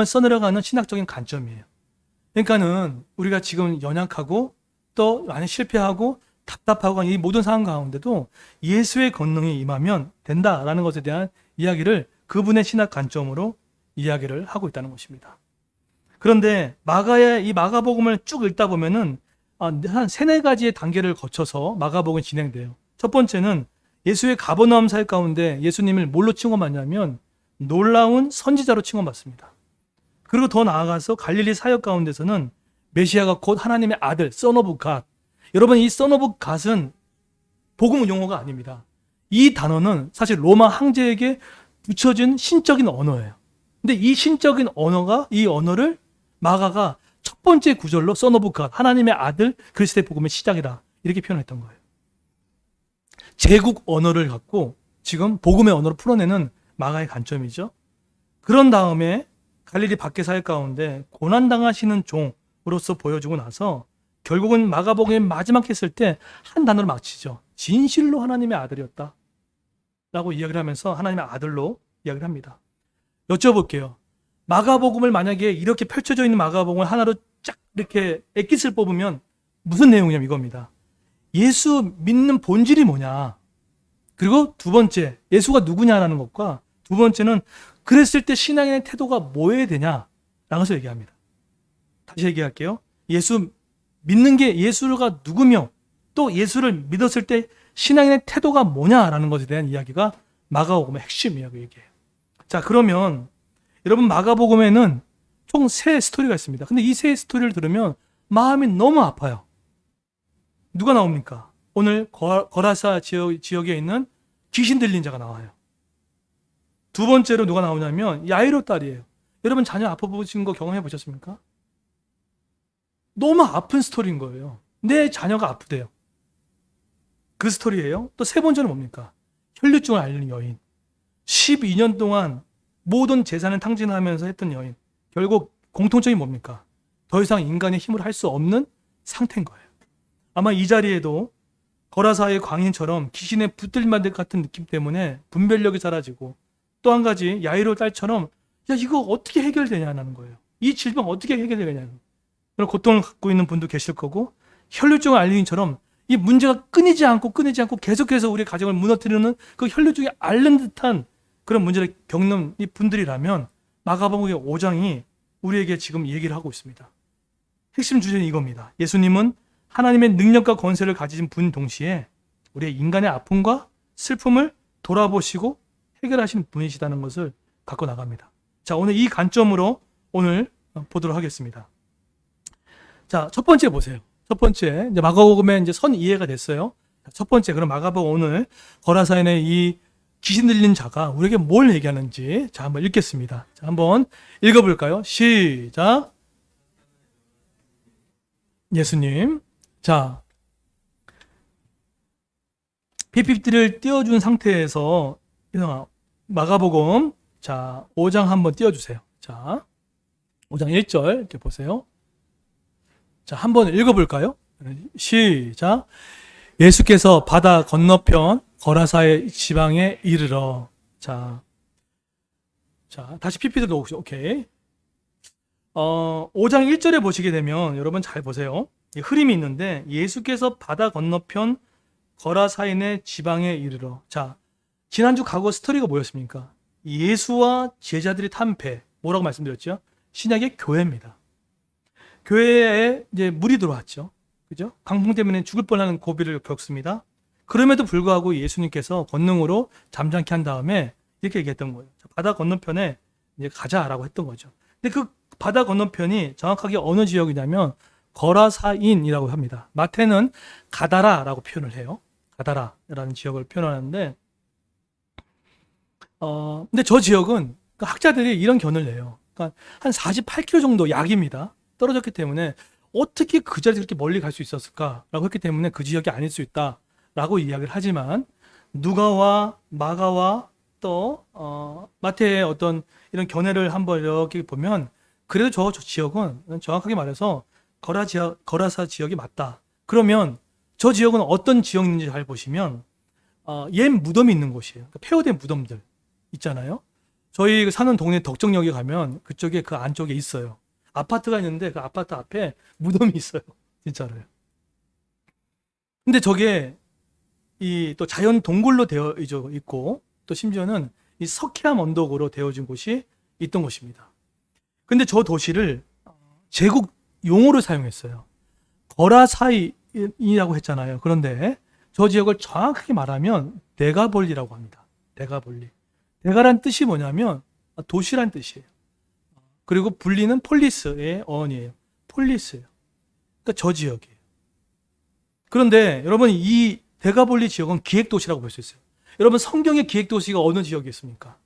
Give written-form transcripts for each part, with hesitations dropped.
써내려가는 신학적인 관점이에요. 그러니까는 우리가 지금 연약하고 또 많이 실패하고 답답하고 이 모든 상황 가운데도 예수의 권능이 임하면 된다라는 것에 대한 이야기를 그분의 신학 관점으로 이야기를 하고 있다는 것입니다. 그런데 이 마가복음을 쭉 읽다 보면은 한 세네 가지의 단계를 거쳐서 마가복음이 진행돼요. 첫 번째는 예수의 가버나움 사역 가운데 예수님을 뭘로 칭송받냐면 놀라운 선지자로 칭송받습니다. 그리고 더 나아가서 갈릴리 사역 가운데서는 메시아가 곧 하나님의 아들, Son of God. 여러분, 이 Son of God은 복음 용어가 아닙니다. 이 단어는 사실 로마 황제에게 붙여진 신적인 언어예요. 근데 이 신적인 언어가, 이 언어를 마가가 첫 번째 구절로 Son of God, 하나님의 아들, 그리스도의 복음의 시작이다. 이렇게 표현했던 거예요. 제국 언어를 갖고 지금 복음의 언어로 풀어내는 마가의 관점이죠. 그런 다음에 갈릴리 밖의 사역 가운데 고난당하시는 종으로서 보여주고 나서 결국은 마가복음의 마지막 했을 때 한 단어로 마치죠. 진실로 하나님의 아들이었다 라고 이야기를 하면서 하나님의 아들로 이야기를 합니다. 여쭤볼게요. 마가복음을 만약에 이렇게 펼쳐져 있는 마가복음을 하나로 쫙 이렇게 엑깃을 뽑으면 무슨 내용이냐면 이겁니다. 예수 믿는 본질이 뭐냐, 그리고 두 번째 예수가 누구냐라는 것과 두 번째는 그랬을 때 신앙인의 태도가 뭐여야 되냐라는 것을 얘기합니다. 다시 얘기할게요. 예수 믿는 게 예수가 누구며 또 예수를 믿었을 때 신앙인의 태도가 뭐냐라는 것에 대한 이야기가 마가복음의 핵심 이야기예요. 자, 그러면 여러분, 마가복음에는 총 3스토리가 있습니다. 근데 이 3스토리를 들으면 마음이 너무 아파요. 누가 나옵니까? 오늘 거라사 지역에 있는 귀신 들린 자가 나와요. 두 번째로 누가 나오냐면 야이로 딸이에요. 여러분, 자녀 아파보신 거 경험해 보셨습니까? 너무 아픈 스토리인 거예요. 내 자녀가 아프대요. 그 스토리예요. 또 세 번째는 뭡니까? 혈류증을 앓는 여인. 12년 동안 모든 재산을 탕진하면서 했던 여인. 결국 공통점이 뭡니까? 더 이상 인간의 힘으로 할 수 없는 상태인 거예요. 아마 이 자리에도 거라사의 광인처럼 귀신에 붙들만 될 같은 느낌 때문에 분별력이 사라지고, 또 한 가지 야이로 딸처럼 야, 이거 어떻게 해결되냐는 거예요. 이 질병 어떻게 해결되냐는, 그런 고통을 갖고 있는 분도 계실 거고, 혈류증을 앓는처럼 이 문제가 끊이지 않고 계속해서 우리 가정을 무너뜨리는 그 혈류증이 앓는 듯한 그런 문제를 겪는 이 분들이라면 마가복음의 5장이 우리에게 지금 얘기를 하고 있습니다. 핵심 주제는 이겁니다. 예수님은 하나님의 능력과 권세를 가지신 분 동시에 우리의 인간의 아픔과 슬픔을 돌아보시고 해결하시는 분이시다는 것을 갖고 나갑니다. 자, 오늘 이 관점으로 오늘 보도록 하겠습니다. 자, 첫 번째 보세요. 첫 번째, 이제 마가복음에 이제 선 이해가 됐어요. 첫 번째, 그럼 마가복음 오늘 거라사인의 이 귀신 들린 자가 우리에게 뭘 얘기하는지 자, 한번 읽겠습니다. 자, 한번 읽어볼까요? 시작. 예수님. 자, PPT를 띄워준 상태에서 마가복음 자 5장 한번 띄워주세요. 자, 5장 1절 이렇게 보세요. 자, 한번 읽어볼까요? 시작. 예수께서 바다 건너편 거라사의 지방에 이르러. 자, 다시 PPT 놓으시죠. 오케이. 5장 1절에 보시게 되면 여러분 잘 보세요. 흐름이 있는데 예수께서 바다 건너편 거라사인의 지방에 이르러. 자, 지난주 과거 스토리가 뭐였습니까? 예수와 제자들이 탄 배, 뭐라고 말씀드렸죠? 신약의 교회입니다. 교회에 이제 물이 들어왔죠. 그죠? 강풍 때문에 죽을 뻔하는 고비를 겪습니다. 그럼에도 불구하고 예수님께서 권능으로 잠잠케 한 다음에 이렇게 얘기했던 거예요. 바다 건너편에 이제 가자라고 했던 거죠. 근데 그 바다 건너편이 정확하게 어느 지역이냐면 거라사인이라고 합니다. 마태는 가다라라고 표현을 해요. 가다라라는 지역을 표현하는데, 근데 저 지역은 학자들이 이런 견을 내요. 그러니까 한 48km 정도 약입니다. 떨어졌기 때문에 어떻게 그 자리에서 그렇게 멀리 갈 수 있었을까라고 했기 때문에 그 지역이 아닐 수 있다라고 이야기를 하지만, 누가와 마가와 또 마태의 어떤 이런 견해를 한번 이렇게 보면 그래도 저 지역은 정확하게 말해서 거라사 지역이 맞다. 그러면 저 지역은 어떤 지역인지 잘 보시면 옛 무덤이 있는 곳이에요. 그러니까 폐허된 무덤들 있잖아요. 저희 사는 동네 덕정역에 가면 그쪽에 그 안쪽에 있어요. 아파트가 있는데 그 아파트 앞에 무덤이 있어요. 진짜로요. 근데 저게 이 또 자연 동굴로 되어 있고 또 심지어는 이 석회암 언덕으로 되어진 곳이 있던 곳입니다. 근데 저 도시를 제국 용어로 사용했어요. 거라사이라고 했잖아요. 그런데 저 지역을 정확하게 말하면 데가볼리라고 합니다. 데가볼리. 데가란 뜻이 뭐냐면 도시란 뜻이에요. 그리고 분리는 폴리스의 어원이에요. 폴리스예요. 그러니까 저 지역이에요. 그런데 여러분 이 데가볼리 지역은 기획도시라고 볼 수 있어요. 여러분 성경의 기획도시가 어느 지역이었습니까?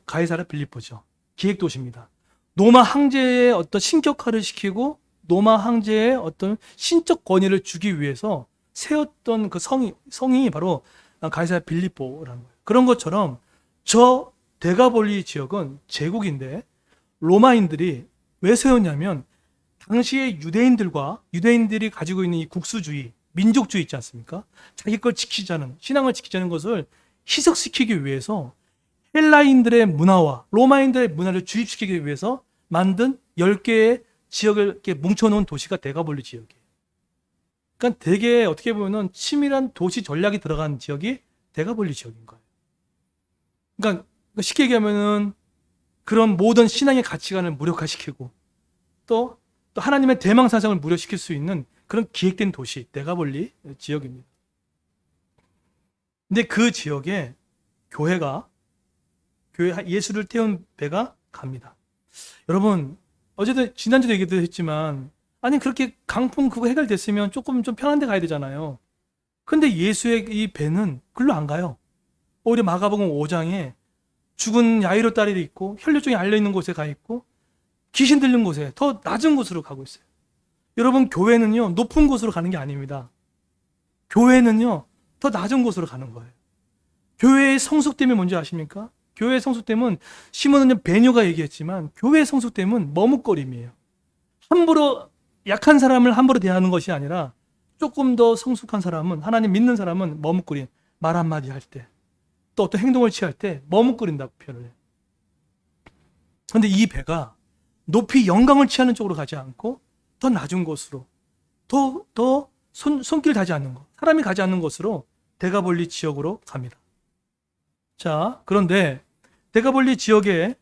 가이사랴 빌립보죠. 기획도시입니다. 로마 황제의 어떤 신격화를 시키고 로마 황제의 어떤 신적 권위를 주기 위해서 세웠던 그 성이 바로 가이사랴 빌립보라는 거예요. 그런 것처럼 저 데가볼리 지역은 제국인데 로마인들이 왜 세웠냐면 당시의 유대인들이 가지고 있는 이 국수주의, 민족주의 있지 않습니까? 자기 걸 지키자는, 신앙을 지키자는 것을 희석시키기 위해서 헬라인들의 문화와 로마인들의 문화를 주입시키기 위해서 만든 10개의 지역을 이렇게 뭉쳐놓은 도시가 데가볼리 지역이에요. 그러니까 되게 어떻게 보면 치밀한 도시 전략이 들어간 지역이 데가볼리 지역인 거예요. 그러니까 쉽게 얘기하면은 그런 모든 신앙의 가치관을 무력화시키고 또 하나님의 대망 사상을 무력시킬 수 있는 그런 기획된 도시 데가볼리 지역입니다. 근데 그 지역에 교회 예수를 태운 배가 갑니다. 여러분 어제도 지난주도 얘기도 했지만 아니 그렇게 강풍 그거 해결됐으면 조금 좀 편한 데 가야 되잖아요. 근데 예수의 이 배는 글로 안 가요. 오히려 마가복음 5장에 죽은 야이로 딸이 있고 혈류증이 알려있는 곳에 가 있고 귀신 들린 곳에 더 낮은 곳으로 가고 있어요. 여러분 교회는요 높은 곳으로 가는 게 아닙니다. 교회는요 더 낮은 곳으로 가는 거예요. 교회의 성숙됨이 뭔지 아십니까? 교회의 성숙됨은 시몬은 베뇨가 얘기했지만 교회의 성숙됨은 머뭇거림이에요. 함부로 약한 사람을 함부로 대하는 것이 아니라 조금 더 성숙한 사람은 하나님 믿는 사람은 머뭇거림, 말 한마디 할 때 또 어떤 행동을 취할 때 머뭇거린다고 표현을 해요. 그런데 이 배가 높이 영광을 취하는 쪽으로 가지 않고 더 낮은 곳으로 더 손길 닿지 않는 곳, 사람이 가지 않는 곳으로 데가볼리 지역으로 갑니다. 자, 그런데 데가볼리 지역에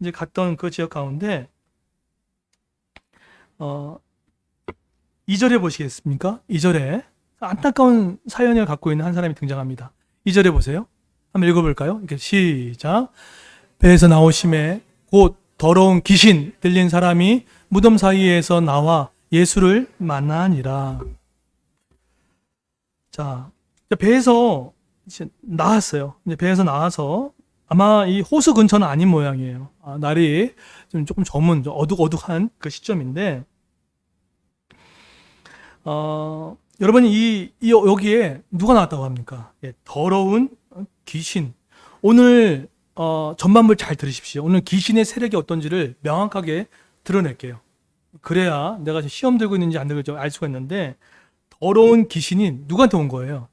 이제 갔던 그 지역 가운데 2절에 보시겠습니까? 2절에 안타까운 사연을 갖고 있는 한 사람이 등장합니다. 2절에 보세요. 한번 읽어볼까요? 이렇게 시작. 배에서 나오심에 곧 더러운 귀신 들린 사람이 무덤 사이에서 나와 예수를 만나니라. 자, 배에서 이제 나왔어요. 이제 배에서 나와서 아마 이 호수 근처는 아닌 모양이에요. 날이 조금 저문, 어둑어둑한 그 시점인데, 여러분이 여기에 누가 나왔다고 합니까? 예, 더러운 귀신. 오늘 전반부를 잘 들으십시오. 오늘 귀신의 세력이 어떤지를 명확하게 드러낼게요. 그래야 내가 시험 들고 있는지 안 들고 있는지 알 수가 있는데 더러운 귀신이 누구한테 온 거예요?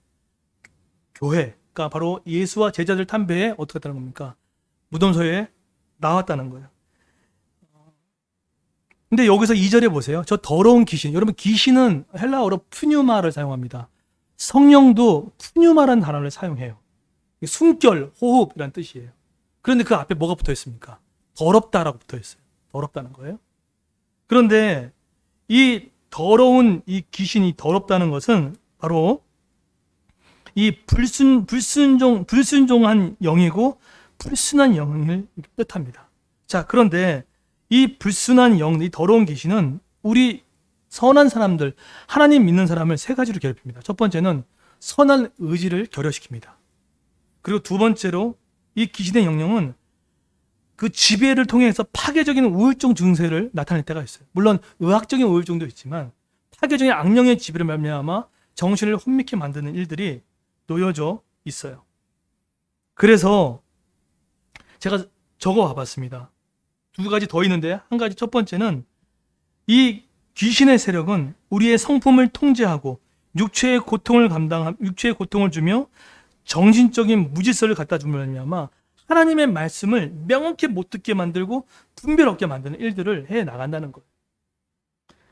교회. 그러니까 바로 예수와 제자들 탄 배에 어떻게 했다는 겁니까? 무덤서에 나왔다는 거예요. 근데 여기서 2절에 보세요. 저 더러운 귀신. 여러분 귀신은 헬라어로 푸뉴마를 사용합니다. 성령도 푸뉴마라는 단어를 사용해요. 숨결, 호흡이란 뜻이에요. 그런데 그 앞에 뭐가 붙어 있습니까? 더럽다라고 붙어 있어요. 더럽다는 거예요. 그런데 이 더러운 이 귀신이 더럽다는 것은 바로 이 불순종한 영이고 불순한 영을 뜻합니다. 자, 그런데 이 불순한 영, 이 더러운 귀신은 우리 선한 사람들, 하나님 믿는 사람을 세 가지로 괴롭힙니다. 첫 번째는 선한 의지를 결여시킵니다. 그리고 두 번째로 이 귀신의 영령은 그 지배를 통해서 파괴적인 우울증 증세를 나타낼 때가 있어요. 물론 의학적인 우울증도 있지만 파괴적인 악령의 지배를 말미암아 정신을 혼미케 만드는 일들이 놓여져 있어요. 그래서 제가 적어 와봤습니다. 두 가지 더 있는데 한 가지 첫 번째는 이 귀신의 세력은 우리의 성품을 통제하고 육체의 고통을 주며 정신적인 무질서를 갖다 주면 아마 하나님의 말씀을 명확히 못 듣게 만들고 분별 없게 만드는 일들을 해 나간다는 거예요.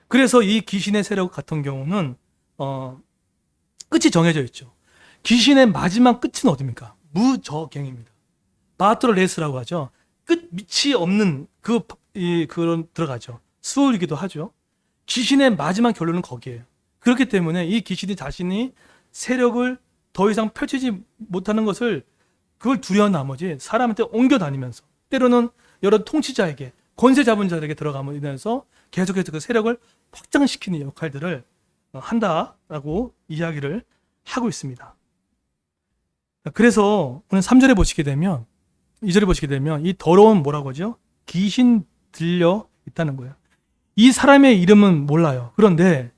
그래서 이 귀신의 세력 같은 경우는 끝이 정해져 있죠. 귀신의 마지막 끝은 어디입니까? 무저갱입니다. 바트로레스라고 하죠. 끝이 없는 그런 들어가죠. 수월이기도 하죠. 귀신의 마지막 결론은 거기에요. 그렇기 때문에 이 귀신이 자신이 세력을 더 이상 펼치지 못하는 것을 그걸 두려운 나머지 사람한테 옮겨 다니면서 때로는 여러 통치자에게 권세 잡은 자들에게 들어가면서 계속해서 그 세력을 확장시키는 역할들을 한다라고 이야기를 하고 있습니다. 그래서 오늘 3절에 보시게 되면 2절에 보시게 되면 이 더러운 뭐라고 하죠? 귀신 들려 있다는 거예요. 이 사람의 이름은 몰라요. 그런데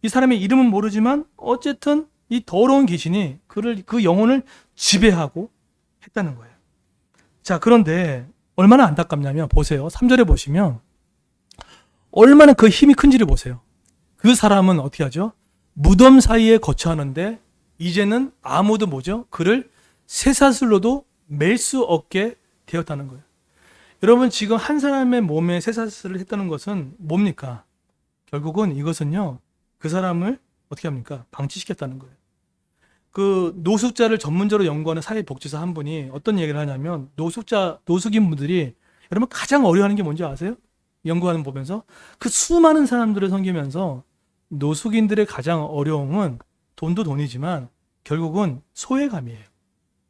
이 사람의 이름은 모르지만 어쨌든 이 더러운 귀신이 그 영혼을 지배하고 했다는 거예요. 자, 그런데 얼마나 안타깝냐면 보세요. 3절에 보시면 얼마나 그 힘이 큰지를 보세요. 그 사람은 어떻게 하죠? 무덤 사이에 거처하는데 이제는 아무도 뭐죠? 그를 쇠사슬로도 맬 수 없게 되었다는 거예요. 여러분, 지금 한 사람의 몸에 쇠사슬을 했다는 것은 뭡니까? 결국은 이것은요, 그 사람을 어떻게 합니까? 방치시켰다는 거예요. 그 노숙자를 전문적으로 연구하는 사회복지사 한 분이 어떤 얘기를 하냐면, 노숙인 분들이 여러분 가장 어려워하는 게 뭔지 아세요? 연구하는 보면서 그 수많은 사람들을 섬기면서 노숙인들의 가장 어려움은 돈도 돈이지만 결국은 소외감이에요.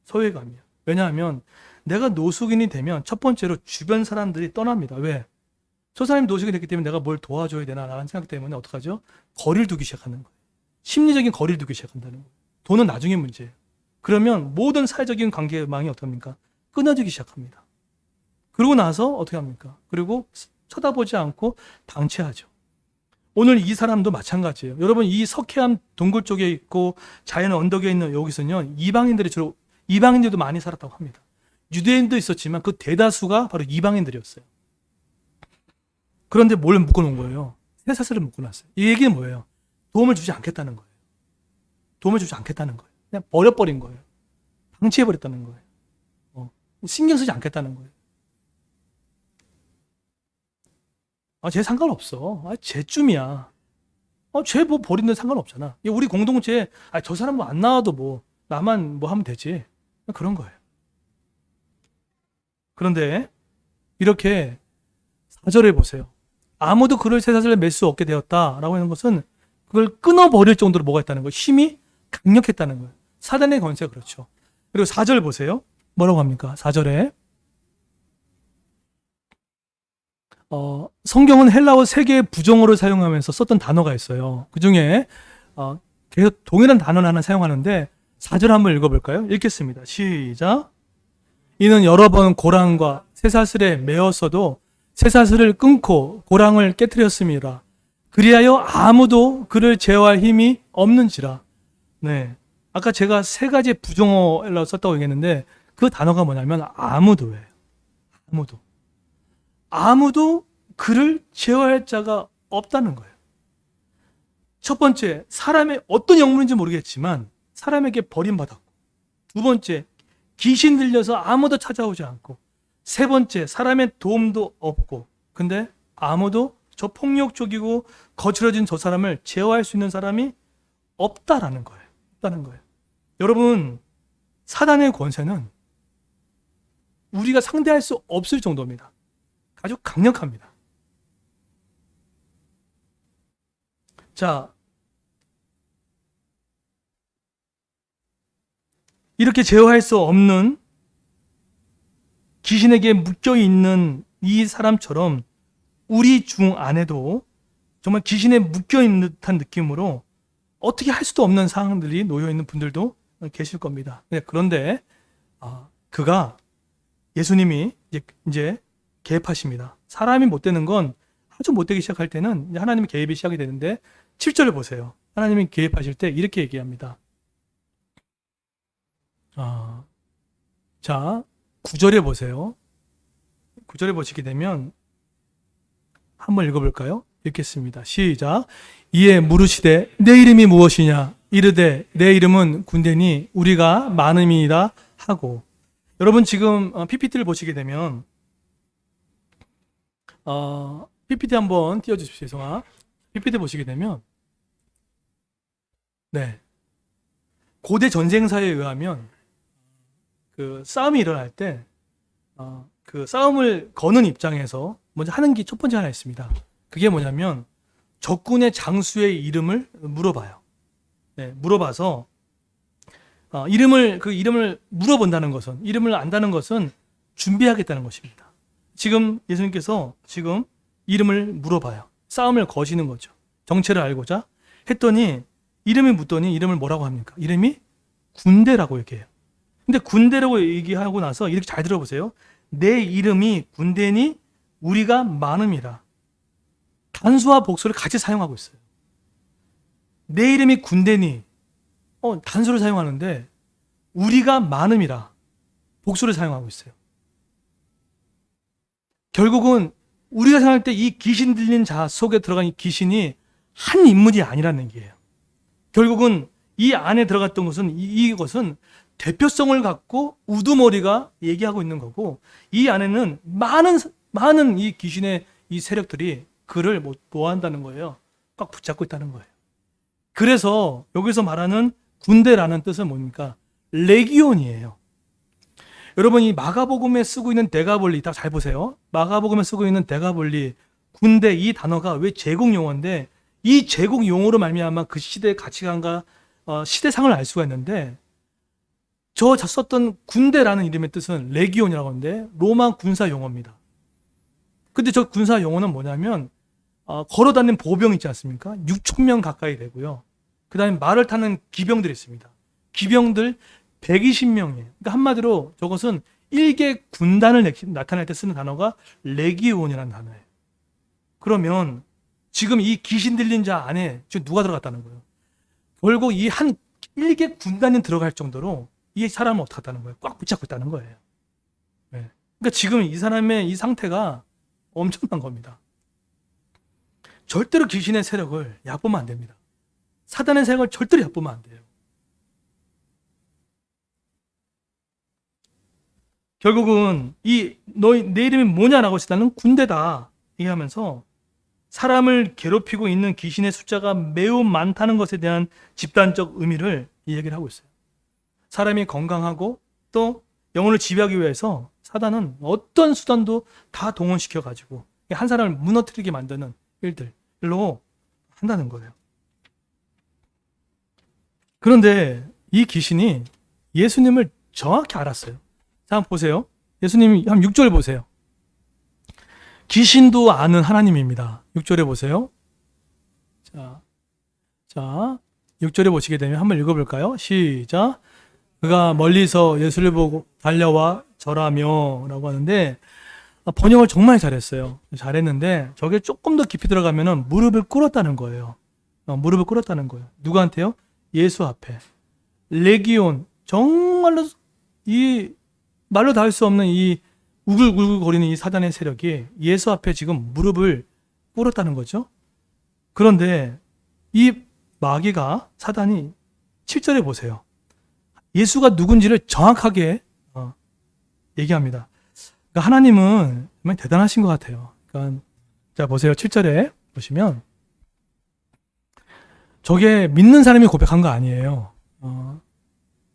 소외감이에요. 왜냐하면 내가 노숙인이 되면 첫 번째로 주변 사람들이 떠납니다. 왜? 저 사람이 노숙인이 됐기 때문에 내가 뭘 도와줘야 되나 라는 생각 때문에 어떡하죠? 거리를 두기 시작하는 거예요. 심리적인 거리를 두기 시작한다는 거예요. 돈은 나중에 문제예요. 그러면 모든 사회적인 관계망이 어떡합니까? 끊어지기 시작합니다. 그러고 나서 어떻게 합니까? 그리고 쳐다보지 않고 방치하죠. 오늘 이 사람도 마찬가지예요. 여러분, 이 석회암 동굴 쪽에 있고 자연 언덕에 있는 여기서는요, 이방인들도 많이 살았다고 합니다. 유대인도 있었지만 그 대다수가 바로 이방인들이었어요. 그런데 뭘 묶어놓은 거예요? 쇠사슬을 묶어놨어요. 이 얘기는 뭐예요? 도움을 주지 않겠다는 거예요. 도움을 주지 않겠다는 거예요. 그냥 버려버린 거예요. 방치해버렸다는 거예요. 신경 쓰지 않겠다는 거예요. 쟤 상관없어. 쟤쯤이야. 쟤 뭐 버리는 상관없잖아. 우리 공동체, 저 사람 뭐 안 나와도 뭐, 나만 뭐 하면 되지. 그런 거예요. 그런데, 이렇게 4절에 보세요. 아무도 그를 쇠사슬에 맬 수 없게 되었다라고 하는 것은 그걸 끊어버릴 정도로 뭐가 있다는 거예요. 힘이 강력했다는 거예요. 사단의 권세가 그렇죠. 그리고 4절 보세요. 뭐라고 합니까? 4절에. 성경은 헬라어 3개의 부정어를 사용하면서 썼던 단어가 있어요. 그 중에 계속 동일한 단어를 하나 사용하는데 4절 한번 읽어볼까요? 읽겠습니다. 시작. 이는 여러 번 고랑과 쇠사슬에 매었어도 쇠사슬을 끊고 고랑을 깨뜨렸습니다. 그리하여 아무도 그를 제어할 힘이 없는지라. 네, 아까 제가 3가지 부정어 헬라어 썼다고 얘기했는데 그 단어가 뭐냐면 아무도예요. 아무도 그를 제어할 자가 없다는 거예요. 첫 번째, 사람의 어떤 영문인지 모르겠지만 사람에게 버림받았고, 두 번째, 귀신 들려서 아무도 찾아오지 않고, 세 번째, 사람의 도움도 없고, 근데 아무도 저 폭력적이고 거칠어진 저 사람을 제어할 수 있는 사람이 없다라는 거예요. 여러분, 사단의 권세는 우리가 상대할 수 없을 정도입니다. 아주 강력합니다. 자, 이렇게 제어할 수 없는 귀신에게 묶여있는 이 사람처럼 우리 중 안에도 정말 귀신에 묶여있는 듯한 느낌으로 어떻게 할 수도 없는 상황들이 놓여있는 분들도 계실 겁니다. 그런데 그가 예수님이 이제 개입하십니다. 사람이 못되는 건 아주 못되기 시작할 때는 하나님의 개입이 시작이 되는데 7절을 보세요. 하나님이 개입하실 때 이렇게 얘기합니다. 자, 9절에 보세요. 9절에 보시게 되면 한번 읽어볼까요? 읽겠습니다. 시작. 이에 물으시되 내 이름이 무엇이냐? 이르되 내 이름은 군대니 우리가 많음이라 하고, 여러분 지금 PPT를 보시게 되면 PPT 한번 띄워주십시오. 성아. PPT 보시게 되면 네, 고대 전쟁사에 의하면 그 싸움이 일어날 때 그 싸움을 거는 입장에서 먼저 하는 게 첫 번째 하나 있습니다. 그게 뭐냐면 적군의 장수의 이름을 물어봐요. 네, 물어봐서 그 이름을 물어본다는 것은, 이름을 안다는 것은 준비하겠다는 것입니다. 지금 예수님께서 지금 이름을 물어봐요. 싸움을 거시는 거죠. 정체를 알고자 했더니 이름을 묻더니 이름을 뭐라고 합니까? 이름이 군대라고 얘기해요. 근데 군대라고 얘기하고 나서 이렇게 잘 들어보세요. 내 이름이 군대니 우리가 많음이라. 단수와 복수를 같이 사용하고 있어요. 내 이름이 군대니 단수를 사용하는데 우리가 많음이라 복수를 사용하고 있어요. 결국은 우리가 생각할 때 이 귀신 들린 자 속에 들어간 이 귀신이 한 인물이 아니라는 얘기예요. 결국은 이 안에 들어갔던 것은 이것은 대표성을 갖고 우두머리가 얘기하고 있는 거고, 이 안에는 많은 이 귀신의 이 세력들이 그를 뭐 한다는 거예요. 꽉 붙잡고 있다는 거예요. 그래서 여기서 말하는 군대라는 뜻은 뭡니까? 레기온이에요. 여러분 이 마가복음에 쓰고 있는 데가볼리 딱 잘 보세요. 마가복음에 쓰고 있는 데가볼리, 군대 이 단어가 왜 제국 용어인데, 이 제국 용어로 말미암아 그 시대의 가치관과 시대상을 알 수가 있는데, 저 썼던 군대라는 이름의 뜻은 레기온이라고 하는데 로마 군사 용어입니다. 근데 저 군사 용어는 뭐냐면 걸어다니는 보병 있지 않습니까? 6,000명 가까이 되고요. 그 다음에 말을 타는 기병들이 있습니다. 기병들 120명이에요. 그러니까 한마디로 저것은 일개 군단을 나타낼 때 쓰는 단어가 레기온이라는 단어예요. 그러면 지금 이 귀신 들린 자 안에 지금 누가 들어갔다는 거예요? 결국 이 한 일개 군단이 들어갈 정도로 이 사람은 어떻게 했다는 거예요? 꽉 붙잡고 있다는 거예요. 네. 그러니까 지금 이 사람의 이 상태가 엄청난 겁니다. 절대로 귀신의 세력을 얕보면 안 됩니다. 사단의 세력을 절대로 얕보면 안 돼요. 결국은 내 이름이 뭐냐라고 했을 때 나는 군대다 얘기하면서 사람을 괴롭히고 있는 귀신의 숫자가 매우 많다는 것에 대한 집단적 의미를 이 얘기를 하고 있어요. 사람이 건강하고 또 영혼을 지배하기 위해서 사단은 어떤 수단도 다 동원시켜가지고 한 사람을 무너뜨리게 만드는 일로 한다는 거예요. 그런데 이 귀신이 예수님을 정확히 알았어요. 자, 한번 보세요. 예수님이 한 6절 보세요. 귀신도 아는 하나님입니다. 6절에 보세요. 자, 6절에 보시게 되면 한번 읽어볼까요? 시작. 그가 멀리서 예수를 보고 달려와 절하며 라고 하는데, 번역을 정말 잘했어요. 잘했는데 저게 조금 더 깊이 들어가면은 무릎을 꿇었다는 거예요. 무릎을 꿇었다는 거예요. 누구한테요? 예수 앞에. 레기온, 정말로 이 말로 다 할 수 없는 이 우글우글거리는 이 사단의 세력이 예수 앞에 지금 무릎을 꿇었다는 거죠. 그런데 이 마귀가, 사단이 7절에 보세요. 예수가 누군지를 정확하게 얘기합니다. 그러니까 하나님은 정말 대단하신 것 같아요. 그러니까 자 보세요. 7절에 보시면 저게 믿는 사람이 고백한 거 아니에요.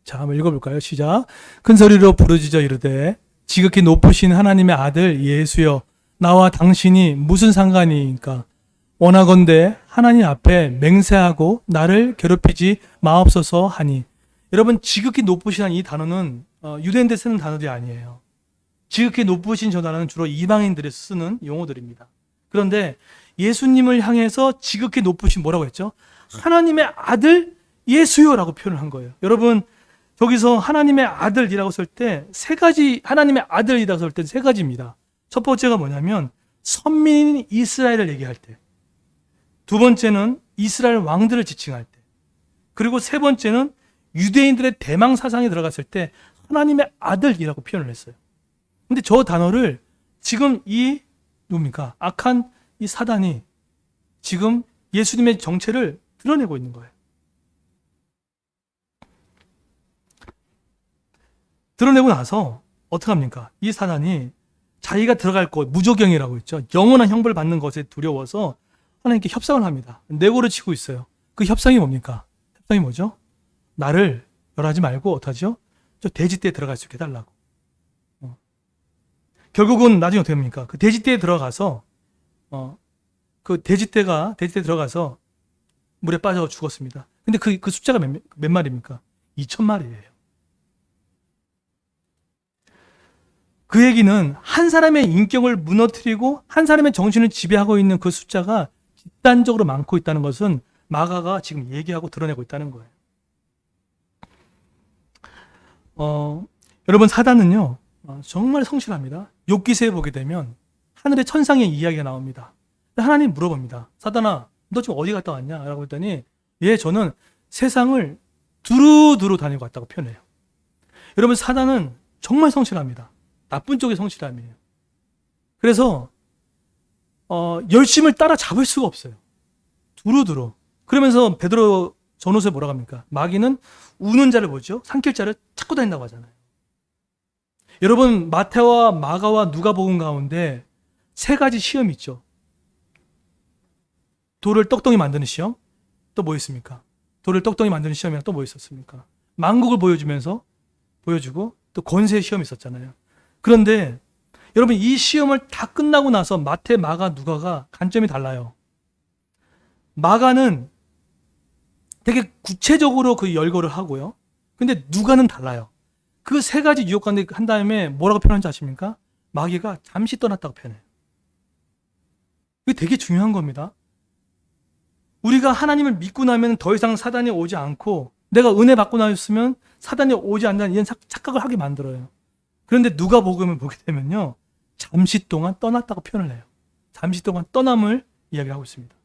자 한번 읽어볼까요? 시작. 큰 소리로 부르짖어 이르되 지극히 높으신 하나님의 아들 예수여, 나와 당신이 무슨 상관이니까? 원하건대 하나님 앞에 맹세하고 나를 괴롭히지 마옵소서 하니. 여러분 지극히 높으신 이 단어는 유대인들 쓰는 단어들이 아니에요. 지극히 높으신 저 단어는 주로 이방인들이 쓰는 용어들입니다. 그런데 예수님을 향해서 지극히 높으신 뭐라고 했죠? 하나님의 아들 예수요라고 표현을 한 거예요. 여러분 저기서 하나님의 아들이라고 쓸 때 세 가지, 하나님의 아들이라고 쓸 때 세 가지입니다. 첫 번째가 뭐냐면 선민인 이스라엘을 얘기할 때, 두 번째는 이스라엘 왕들을 지칭할 때, 그리고 세 번째는 유대인들의 대망 사상에 들어갔을 때 하나님의 아들이라고 표현을 했어요. 근데 저 단어를 지금 누굽니까? 악한 이 사단이 지금 예수님의 정체를 드러내고 있는 거예요. 드러내고 나서 어떻게 합니까? 이 사단이 자기가 들어갈 곳, 무조경이라고 있죠. 영원한 형벌 받는 것에 두려워서 하나님께 협상을 합니다. 내고를 치고 있어요. 그 협상이 뭡니까? 협상이 뭐죠? 나를 멸하지 말고 어떡하죠? 저 돼지떼에 들어갈 수 있게 해달라고. 결국은 나중에 어떻게 합니까? 그 돼지떼에 들어가서 그 돼지떼에 들어가서 물에 빠져 죽었습니다. 근데 그 숫자가 몇 마리입니까? 2,000마리예요. 그 얘기는 한 사람의 인격을 무너뜨리고 한 사람의 정신을 지배하고 있는 그 숫자가 집단적으로 많고 있다는 것은 마가가 지금 얘기하고 드러내고 있다는 거예요. 여러분, 사단은요 정말 성실합니다. 욥기서에 보게 되면 하늘의 천상의 이야기가 나옵니다. 하나님 물어봅니다. 사단아, 너 지금 어디 갔다 왔냐? 라고 했더니 저는 세상을 두루두루 다니고 왔다고 표현해요. 여러분, 사단은 정말 성실합니다. 나쁜 쪽의 성실함이에요. 그래서 열심을 따라잡을 수가 없어요. 두루두루. 그러면서 베드로 전후서에 뭐라고 합니까? 마귀는 우는 자를 보죠. 삼킬 자를 찾고 다닌다고 하잖아요. 여러분, 마태와 마가와 누가복음 가운데 세 가지 시험이 있죠. 돌을 떡덩이 만드는 시험, 또 뭐 있습니까? 돌을 떡덩이 만드는 시험이랑 또 뭐 있었습니까? 만국을 보여주고 또 권세의 시험이 있었잖아요. 그런데 여러분, 이 시험을 다 끝나고 나서 마태, 마가, 누가가 관점이 달라요. 마가는 되게 구체적으로 그 열거를 하고요. 근데 누가는 달라요. 그 세 가지 유혹 가운데 한 다음에 뭐라고 표현하는지 아십니까? 마귀가 잠시 떠났다고 표현해요. 이게 되게 중요한 겁니다. 우리가 하나님을 믿고 나면 더 이상 사단이 오지 않고, 내가 은혜 받고 나였으면 사단이 오지 않는다는 이런 착각을 하게 만들어요. 그런데 누가복음을 보게 되면요, 잠시 동안 떠났다고 표현을 해요. 잠시 동안 떠남을 이야기하고 있습니다.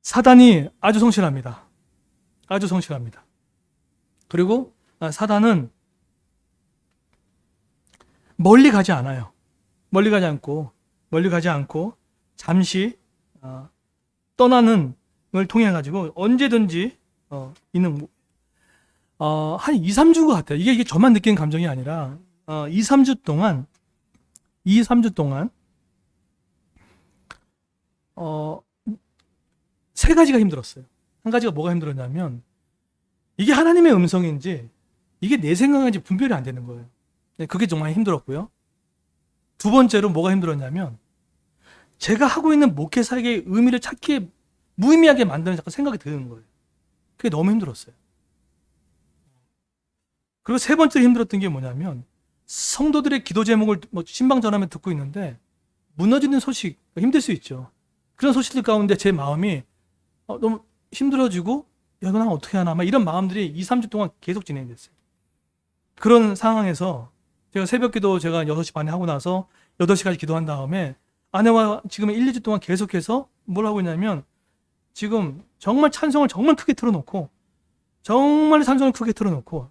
사단이 아주 성실합니다. 아주 성실합니다. 그리고 사단은 멀리 가지 않아요. 멀리 가지 않고 잠시 떠나는 걸 통해 가지고 언제든지 있는 한 2, 3주 것 같아요. 이게 저만 느끼는 감정이 아니라 2, 3주 동안 세 가지가 힘들었어요. 한 가지가 뭐가 힘들었냐면 이게 하나님의 음성인지 이게 내 생각인지 분별이 안 되는 거예요. 그게 정말 힘들었고요. 두 번째로 뭐가 힘들었냐면 제가 하고 있는 목회 사역의 의미를 찾기에 무의미하게 만드는 자꾸 생각이 드는 거예요. 그게 너무 힘들었어요. 그리고 세 번째로 힘들었던 게 뭐냐면 성도들의 기도 제목을 신방 전하면 듣고 있는데 무너지는 소식, 힘들 수 있죠. 그런 소식들 가운데 제 마음이 너무 힘들어지고 난 어떻게 하나 이런 마음들이 2, 3주 동안 계속 진행됐어요. 그런 상황에서 제가 새벽 기도 제가 6시 반에 하고 나서 8시까지 기도한 다음에 아내와 지금 1, 2주 동안 계속해서 뭘 하고 있냐면 지금 정말 찬송을 정말 크게 틀어놓고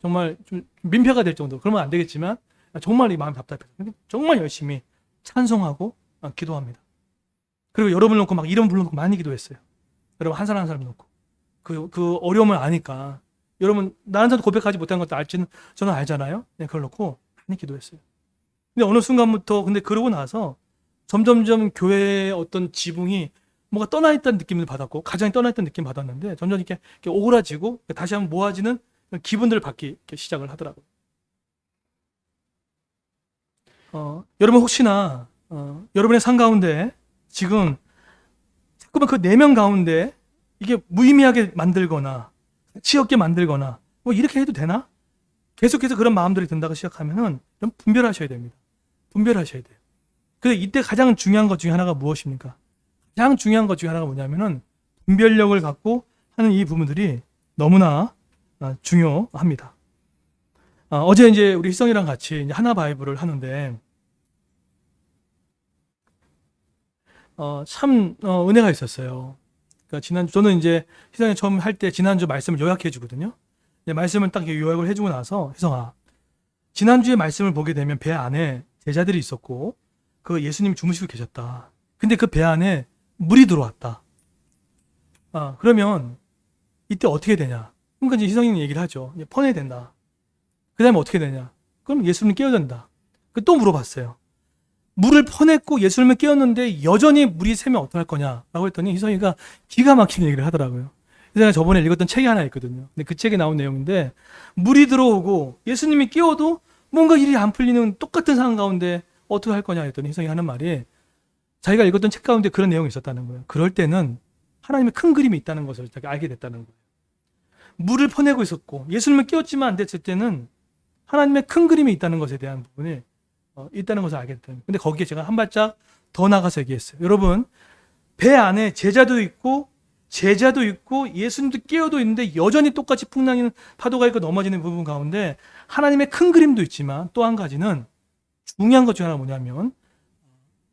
정말 좀 민폐가 될 정도, 그러면 안 되겠지만 정말 이 마음이 답답해서 정말 열심히 찬송하고 기도합니다. 그리고 여러분을 놓고 막 이름 불러놓고 많이 기도했어요. 여러분 한 사람 한 사람 놓고 그 어려움을 아니까, 여러분 나한테도 고백하지 못한 것도 저는 알잖아요. 그걸 놓고 많이 기도했어요. 근데 어느 순간부터 그러고 나서 점점점 교회의 어떤 지붕이 뭔가 떠나있다는 느낌을 받았고, 가장이 떠나있다는 느낌을 받았는데 점점 이렇게 오그라지고 다시 한번 모아지는 기분들을 받기 시작을 하더라고요. 여러분 혹시나 여러분의 삶 가운데 지금 자꾸만 그 내면 가운데 이게 무의미하게 만들거나 가치 없게 만들거나 이렇게 해도 되나? 계속해서 그런 마음들이 든다고 시작하면은 좀 분별하셔야 됩니다. 분별하셔야 돼요. 그래서 이때 가장 중요한 것 중에 하나가 무엇입니까? 가장 중요한 것 중에 하나가 뭐냐면은 분별력을 갖고 하는 이 부분들이 너무나 중요합니다. 어제 이제 우리 희성이랑 같이 이제 하나 바이블을 하는데 참 은혜가 있었어요. 그러니까 저는 이제 희성이 처음 할 때 지난주 말씀을 요약해 주거든요. 말씀을 딱 요약을 해주고 나서, 희성아, 지난주에 말씀을 보게 되면 배 안에 제자들이 있었고 그 예수님이 주무시고 계셨다. 근데 그 배 안에 물이 들어왔다. 그러면 이때 어떻게 되냐? 그러니까 이제 희성이는 얘기를 하죠. 이제 퍼내야 된다. 그 다음에 어떻게 되냐? 그럼 예수님을 깨워야 된다. 또 물어봤어요. 물을 퍼냈고 예수님을 깨웠는데 여전히 물이 새면 어떡할 거냐라고 했더니 희성이가 기가 막힌 얘기를 하더라고요. 제가 저번에 읽었던 책이 하나 있거든요. 근데 그 책에 나온 내용인데 물이 들어오고 예수님이 깨워도 뭔가 일이 안 풀리는 똑같은 상황 가운데 어떻게 할 거냐 했더니 희성이 하는 말이 자기가 읽었던 책 가운데 그런 내용이 있었다는 거예요. 그럴 때는 하나님의 큰 그림이 있다는 것을 자기가 알게 됐다는 거예요. 물을 퍼내고 있었고 예수님을 깨웠지만 안 됐을 때는 하나님의 큰 그림이 있다는 것에 대한 부분이 있다는 것을 알게 됐다는 거예요. 근데 거기에 제가 한 발짝 더 나가서 얘기했어요. 여러분, 배 안에 제자도 있고 예수님도 깨어도 있는데 여전히 똑같이 풍랑이는 파도가 있고 넘어지는 부분 가운데 하나님의 큰 그림도 있지만 또 한 가지는 중요한 것 중 하나가 뭐냐면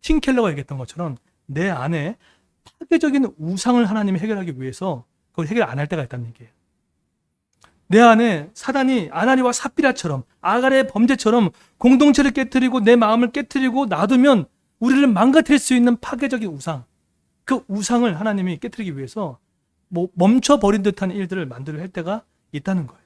팀 켈러가 얘기했던 것처럼 내 안에 파괴적인 우상을 하나님이 해결하기 위해서 그걸 해결 안 할 때가 있다는 얘기예요. 내 안에 사단이 아나니와 삽비라처럼 아갈의 범죄처럼 공동체를 깨트리고 내 마음을 깨트리고 놔두면 우리를 망가뜨릴 수 있는 파괴적인 우상, 그 우상을 하나님이 깨트리기 위해서 멈춰버린 듯한 일들을 만들어야 할 때가 있다는 거예요.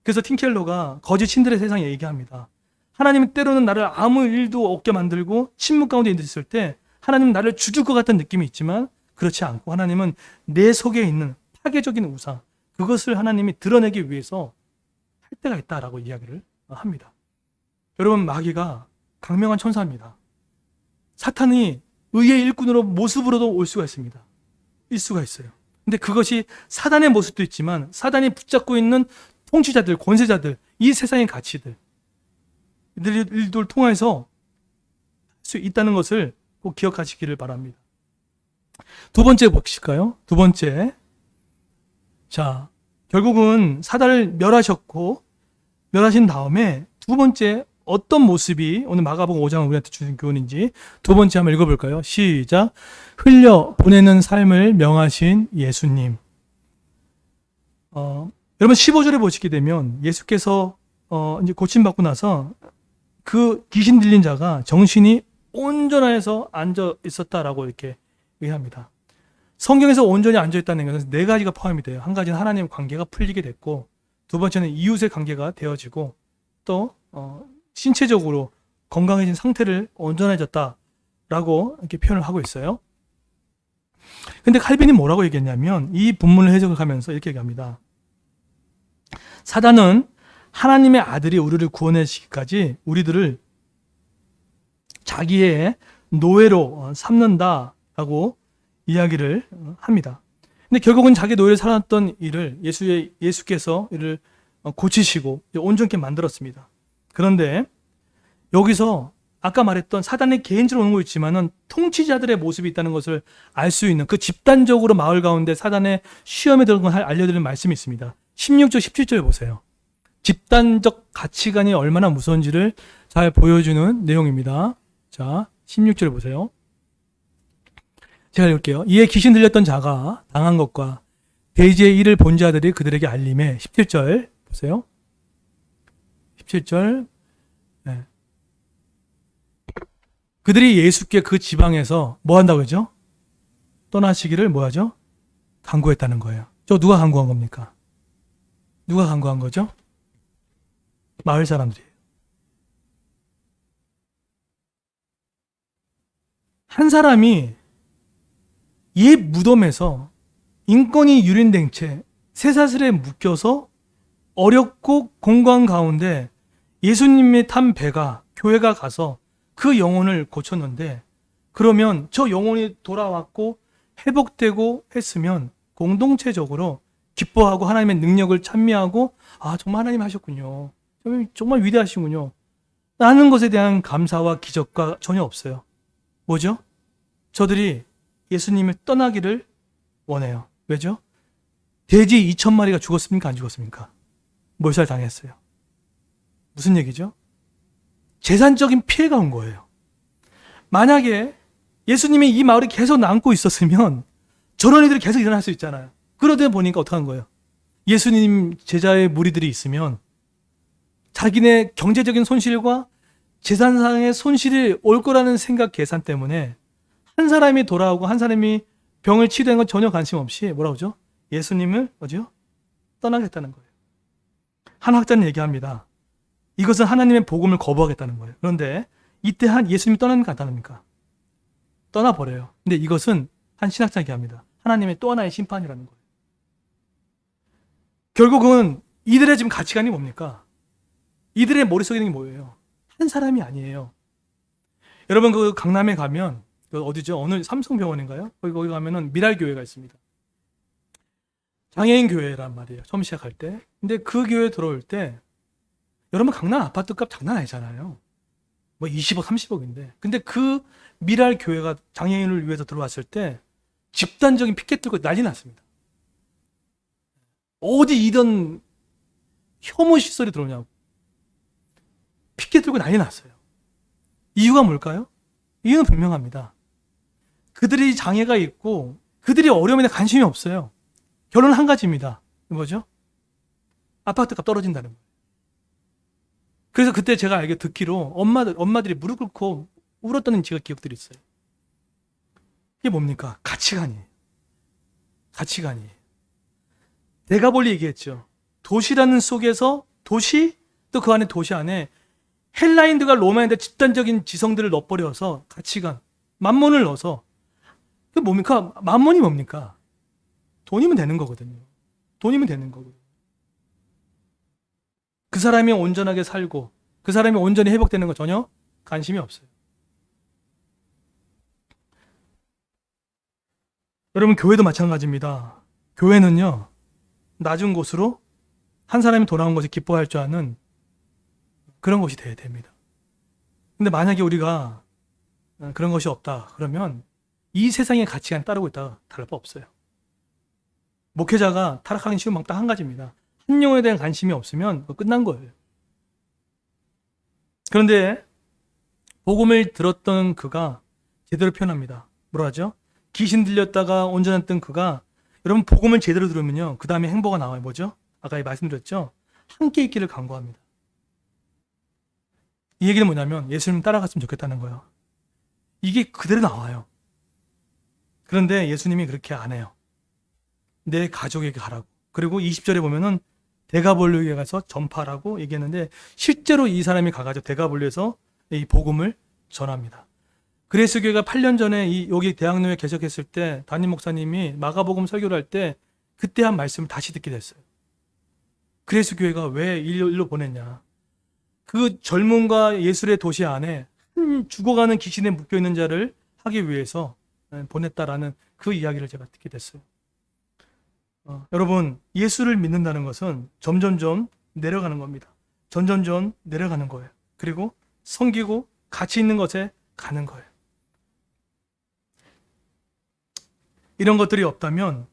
그래서 팀켈러가 거짓 신들의 세상에 얘기합니다. 하나님은 때로는 나를 아무 일도 없게 만들고 침묵 가운데 있을 때 하나님은 나를 죽일 것 같은 느낌이 있지만 그렇지 않고 하나님은 내 속에 있는 파괴적인 우상, 그것을 하나님이 드러내기 위해서 할 때가 있다라고 이야기를 합니다. 여러분, 마귀가 강명한 천사입니다. 사탄이 의의 일꾼으로 모습으로도 올 수가 있습니다. 일 수가 있어요. 근데 그것이 사단의 모습도 있지만 사단이 붙잡고 있는 통치자들, 권세자들, 이 세상의 가치들, 이들을 통해서 할 수 있다는 것을 꼭 기억하시기를 바랍니다. 두 번째 보실까요? 두 번째. 자, 결국은 사단을 멸하신 다음에 두 번째 어떤 모습이 오늘 마가복음 5장 우리한테 주신 교훈인지 두 번째 한번 읽어볼까요? 시작. 흘려 보내는 삶을 명하신 예수님. 여러분 15절에 보시게 되면 예수께서 이제 고침받고 나서 그 귀신 들린 자가 정신이 온전해서 앉아 있었다라고 이렇게 얘기합니다. 성경에서 온전히 앉아 있다는 것은 네 가지가 포함이 돼요. 한 가지는 하나님의 관계가 풀리게 됐고, 두 번째는 이웃의 관계가 되어지고, 또 신체적으로 건강해진 상태를 온전해졌다라고 이렇게 표현을 하고 있어요. 근데 칼빈이 뭐라고 얘기했냐면 이 본문을 해석을 하면서 이렇게 얘기합니다. 사단은 하나님의 아들이 우리를 구원하시기까지 우리들을 자기의 노예로 삼는다라고 이야기를 합니다. 근데 결국은 자기 노예를 살았던 일을 예수께서 이를 고치시고 온전케 만들었습니다. 그런데 여기서 아까 말했던 사단의 개인적으로 오는 거 있지만은 통치자들의 모습이 있다는 것을 알 수 있는 그 집단적으로 마을 가운데 사단의 시험에 들어간 걸 알려드리는 말씀이 있습니다. 16절, 17절 보세요. 집단적 가치관이 얼마나 무서운지를 잘 보여주는 내용입니다. 자, 16절 보세요. 제가 읽을게요. 이에 귀신 들렸던 자가 당한 것과 대지의 일을 본 자들이 그들에게 알림해 17절 보세요. 17절. 네. 그들이 예수께 그 지방에서 뭐 한다고 했죠? 떠나시기를 뭐 하죠? 간구했다는 거예요. 저 누가 간구한 겁니까? 누가 간구한 거죠? 마을 사람들이에요. 한 사람이 옛 무덤에서 인권이 유린된 채 쇠사슬에 묶여서 어렵고 공고한 가운데 예수님이 탄 배가 교회가 가서 그 영혼을 고쳤는데, 그러면 저 영혼이 돌아왔고 회복되고 했으면 공동체적으로 기뻐하고 하나님의 능력을 찬미하고 정말 하나님 하셨군요. 정말 위대하시군요. 라는 것에 대한 감사와 기적과 전혀 없어요. 뭐죠? 저들이 예수님을 떠나기를 원해요. 왜죠? 돼지 2,000마리가 죽었습니까? 안 죽었습니까? 몰살당했어요. 무슨 얘기죠? 재산적인 피해가 온 거예요. 만약에 예수님이 이 마을에 계속 남고 있었으면 저런 일들이 계속 일어날 수 있잖아요. 그러다 보니까 어떡한 거예요? 예수님 제자의 무리들이 있으면 자기네 경제적인 손실과 재산상의 손실이 올 거라는 생각 계산 때문에 한 사람이 돌아오고 한 사람이 병을 치유되는 건 전혀 관심 없이 뭐라고 하죠? 예수님을 뭐죠? 떠나겠다는 거예요. 한 학자는 얘기합니다. 이것은 하나님의 복음을 거부하겠다는 거예요. 그런데 이때 한 예수님이 떠나는 게 간단합니까? 떠나버려요. 근데 이것은 한 신학자 얘기합니다. 하나님의 또 하나의 심판이라는 거예요. 결국은 이들의 지금 가치관이 뭡니까? 이들의 머릿속에 있는 게 뭐예요? 한 사람이 아니에요. 여러분 그 강남에 가면 그 어디죠? 어느 삼성병원인가요? 거기 가면은 미랄교회가 있습니다. 장애인 교회란 말이에요. 처음 시작할 때. 근데 그 교회 들어올 때 여러분 강남 아파트값 장난 아니잖아요. 뭐 20억, 30억인데. 근데 그 미랄 교회가 장애인을 위해서 들어왔을 때 집단적인 피켓 들고 난리 났습니다. 어디 이런 혐오 시설이 들어오냐고. 피켓 들고 난리 났어요. 이유가 뭘까요? 이유는 분명합니다. 그들이 장애가 있고 그들이 어려움에 관심이 없어요. 결론은 한 가지입니다. 뭐죠? 아파트값 떨어진다는 거예요. 그래서 그때 제가 듣기로 엄마들이 무릎 꿇고 울었다는 기억들이 있어요. 이게 뭡니까? 가치관이에요. 가치관이에요. 데가볼리 얘기했죠. 도시라는 속에서 도시, 또 그 안에 도시 안에 헬라인들과 로마인들 집단적인 지성들을 넣어버려서 가치관, 만몬을 넣어서 그게 뭡니까? 만몬이 뭡니까? 돈이면 되는 거거든요. 돈이면 되는 거거든요. 그 사람이 온전하게 살고 그 사람이 온전히 회복되는 거 전혀 관심이 없어요. 여러분 교회도 마찬가지입니다. 교회는요. 낮은 곳으로 한 사람이 돌아온 것이 기뻐할 줄 아는 그런 것이 돼야 됩니다. 근데 만약에 우리가 그런 것이 없다 그러면 이 세상의 가치관에 따르고 있다가 다를 바 없어요. 목회자가 타락하기 쉬운 방법 딱 한 가지입니다. 한 영혼에 대한 관심이 없으면 끝난 거예요. 그런데 복음을 들었던 그가 제대로 표현합니다. 뭐라 하죠? 귀신 들렸다가 온전했던 그가 여러분 복음을 제대로 들으면요. 그 다음에 행보가 나와요. 뭐죠? 아까 말씀드렸죠? 함께 있기를 간구합니다. 이 얘기는 뭐냐면 예수님 따라갔으면 좋겠다는 거예요. 이게 그대로 나와요. 그런데 예수님이 그렇게 안 해요. 내 가족에게 가라고. 그리고 20절에 보면은 데가볼리에 가서 전파라고 얘기했는데 실제로 이 사람이 가가지고 데가볼리에서 이 복음을 전합니다. 그레이스 교회가 8년 전에 여기 대학로에 개척했을 때 담임 목사님이 마가복음 설교를 할 때 그때 한 말씀을 다시 듣게 됐어요. 그레이스 교회가 왜 일로 보냈냐. 그 젊음과 예술의 도시 안에 죽어가는 귀신에 묶여있는 자를 하기 위해서 보냈다라는 그 이야기를 제가 듣게 됐어요. 여러분 예수를 믿는다는 것은 점점점 내려가는 겁니다. 점점점 내려가는 거예요. 그리고 섬기고 가치 있는 것에 가는 거예요. 이런 것들이 없다면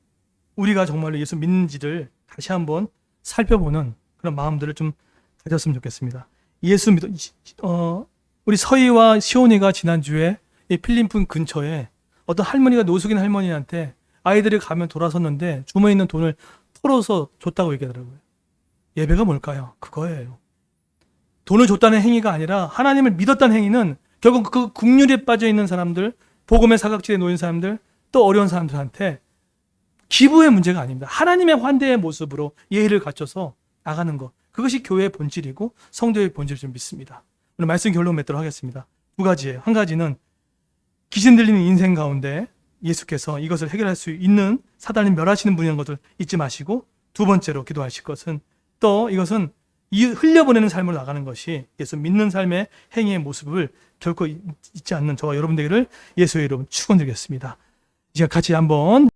우리가 정말로 예수 믿는지를 다시 한번 살펴보는 그런 마음들을 좀 가졌으면 좋겠습니다. 예수 믿어 우리 서희와 시온이가 지난주에 이 필리핀 근처에 어떤 할머니가 노숙인 할머니한테 아이들이 가면 돌아섰는데 주머니에 있는 돈을 털어서 줬다고 얘기하더라고요. 예배가 뭘까요? 그거예요. 돈을 줬다는 행위가 아니라 하나님을 믿었다는 행위는 결국 그 국률에 빠져 있는 사람들, 복음의 사각지대에 놓인 사람들, 또 어려운 사람들한테 기부의 문제가 아닙니다. 하나님의 환대의 모습으로 예의를 갖춰서 나가는 것. 그것이 교회의 본질이고 성도의 본질을 좀 믿습니다. 오늘 말씀 결론 맺도록 하겠습니다. 두 가지예요. 한 가지는 귀신 들리는 인생 가운데 예수께서 이것을 해결할 수 있는 사단을 멸하시는 분이라는 것을 잊지 마시고 두 번째로 기도하실 것은 또 이것은 흘려보내는 삶으로 나가는 것이 예수 믿는 삶의 행위의 모습을 결코 잊지 않는 저와 여러분들을 예수의 이름 축원드리겠습니다. 이제 같이 한번